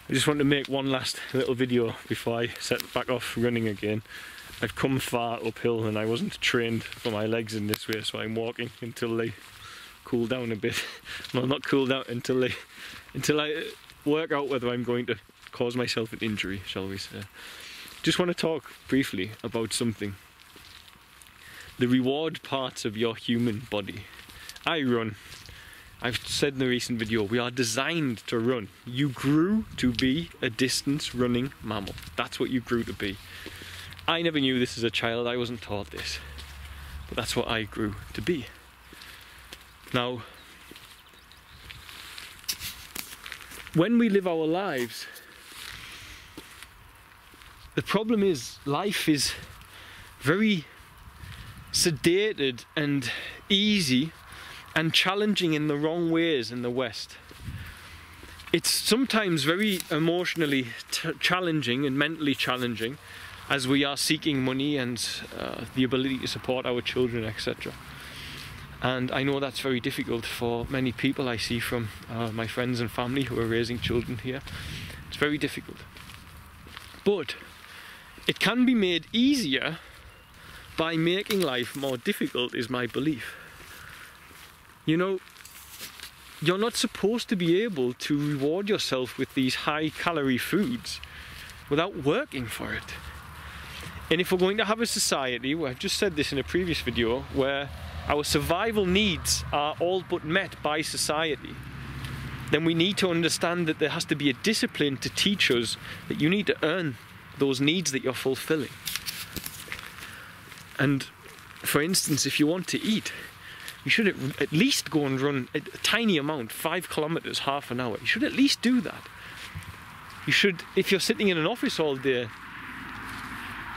I just want to make one last little video before I set back off running again. I've come far uphill and I wasn't trained for my legs in this way, so I'm walking until they cool down a bit. Well, not cool down, until I work out whether I'm going to cause myself an injury, shall we say. Just want to talk briefly about something. The reward parts of your human body. I run. I've said in the recent video, we are designed to run. You grew to be a distance running mammal. That's what you grew to be. I never knew this as a child, I wasn't taught this. But that's what I grew to be. Now, when we live our lives, the problem is life is very sedated and easy and challenging in the wrong ways in the West. It's sometimes very emotionally challenging and mentally challenging as we are seeking money and the ability to support our children, etc. And I know that's very difficult for many people I see from my friends and family who are raising children here. It's very difficult. But it can be made easier by making life more difficult, is my belief. You know, you're not supposed to be able to reward yourself with these high-calorie foods without working for it. And if we're going to have a society, well, I've just said this in a previous video, where our survival needs are all but met by society, then we need to understand that there has to be a discipline to teach us that you need to earn those needs that you're fulfilling. And for instance, if you want to eat, you should at least go and run a tiny amount, 5 kilometers, half an hour. You should at least do that. You should, if you're sitting in an office all day,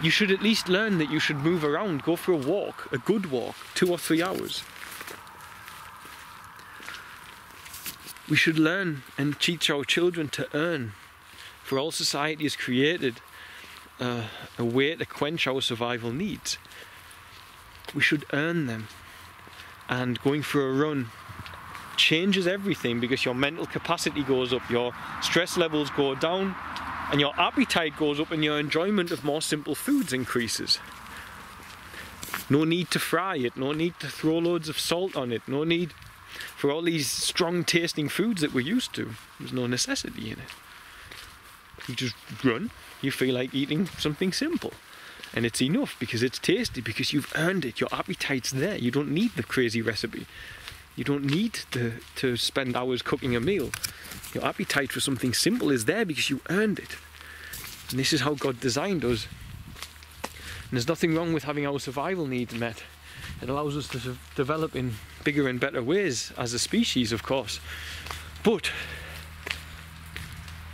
you should at least learn that you should move around, go for a walk, a good walk, 2 or 3 hours. We should learn and teach our children to earn, for all society has created a way to quench our survival needs. We should earn them. And going for a run changes everything, because your mental capacity goes up, your stress levels go down, and your appetite goes up, and your enjoyment of more simple foods increases. No need to fry it, no need to throw loads of salt on it, no need for all these strong tasting foods that we're used to. There's no necessity in it. You just run, you feel like eating something simple. And it's enough because it's tasty, because you've earned it. Your appetite's there. You don't need the crazy recipe. You don't need to spend hours cooking a meal. Your appetite for something simple is there because you earned it. And this is how God designed us. And there's nothing wrong with having our survival needs met. It allows us to develop in bigger and better ways as a species, of course. But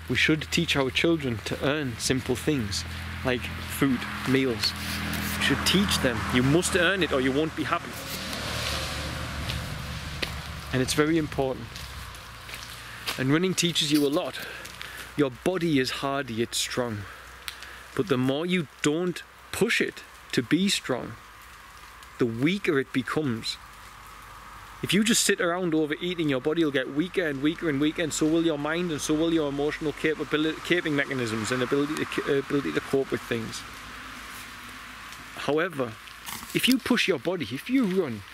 we should teach our children to earn simple things like food, meals. We should teach them. You must earn it or you won't be happy. And it's very important. And running teaches you a lot. Your body is hardy, it's strong. But the more you don't push it to be strong, the weaker it becomes. If you just sit around overeating, your body will get weaker and weaker and weaker, and so will your mind, and so will your emotional coping mechanisms and ability to cope with things. However, if you push your body, if you run,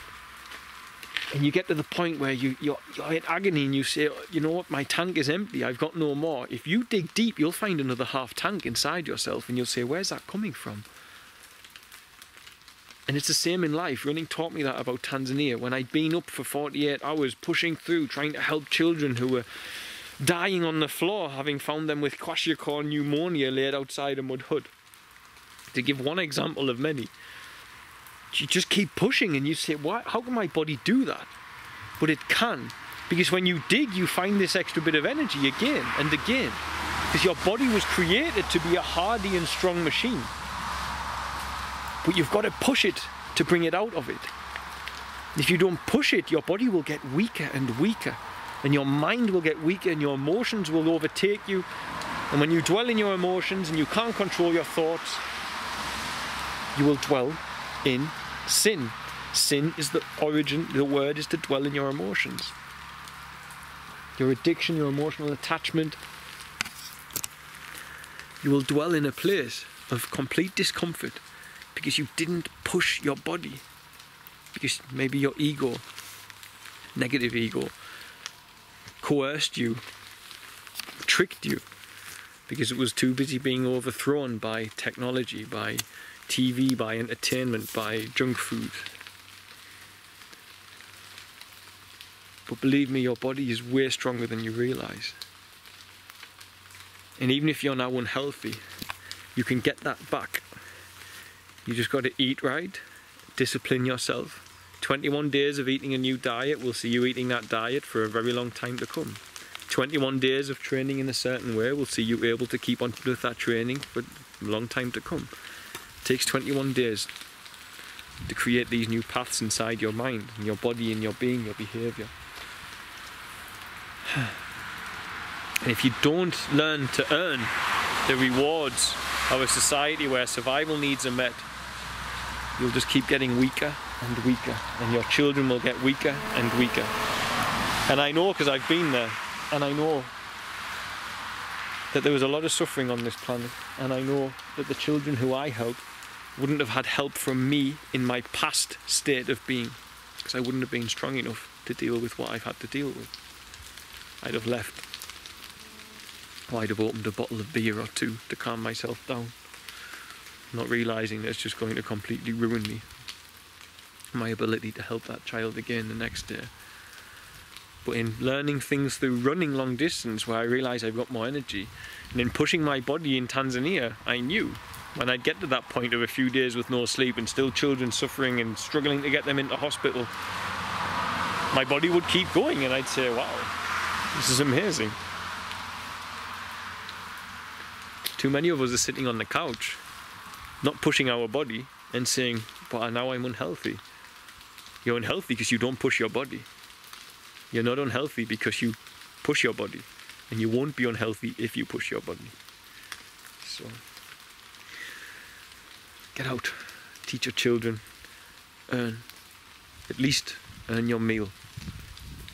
and you get to the point where you're in agony and you say, you know what, my tank is empty, I've got no more. If you dig deep, you'll find another half tank inside yourself, and you'll say, where's that coming from? And it's the same in life. Running taught me that about Tanzania. When I'd been up for 48 hours pushing through, trying to help children who were dying on the floor, having found them with kwashiorkor pneumonia laid outside a mud hut. To give one example of many. You just keep pushing and you say, why? How can my body do that? But it can. Because when you dig, you find this extra bit of energy again and again. Because your body was created to be a hardy and strong machine. But you've got to push it to bring it out of it. If you don't push it, your body will get weaker and weaker. And your mind will get weaker and your emotions will overtake you. And when you dwell in your emotions and you can't control your thoughts, you will dwell in sin. Sin is the origin, the word is to dwell in your emotions. Your addiction, your emotional attachment, You will dwell in a place of complete discomfort because you didn't push your body. Because maybe your ego, negative ego, coerced you, tricked you, because it was too busy being overthrown by technology, by TV, by entertainment, by junk food. But believe me, your body is way stronger than you realise. And even if you're now unhealthy, you can get that back. You just got to eat right, discipline yourself. 21 days of eating a new diet will see you eating that diet for a very long time to come. 21 days of training in a certain way will see you able to keep on with that training for a long time to come. It takes 21 days to create these new paths inside your mind, and your body, and your being, your behaviour. And if you don't learn to earn the rewards of a society where survival needs are met, you'll just keep getting weaker and weaker, and your children will get weaker and weaker. And I know, because I've been there, and I know that there was a lot of suffering on this planet, and I know that the children who I helped wouldn't have had help from me in my past state of being, because I wouldn't have been strong enough to deal with what I've had to deal with. I'd have left. Or I'd have opened a bottle of beer or two to calm myself down, not realising that it's just going to completely ruin me, my ability to help that child again the next day. But in learning things through running long distance, where I realised I've got more energy, and in pushing my body in Tanzania, I knew when I'd get to that point of a few days with no sleep and still children suffering and struggling to get them into hospital, my body would keep going, and I'd say, wow, this is amazing. Too many of us are sitting on the couch, not pushing our body, and saying, but now I'm unhealthy. You're unhealthy because you don't push your body. You're not unhealthy because you push your body. And you won't be unhealthy if you push your body. So, get out. Teach your children. Earn. At least earn your meal.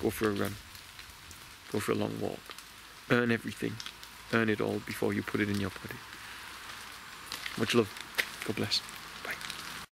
Go for a run. Go for a long walk. Earn everything. Earn it all before you put it in your body. Much love. God bless.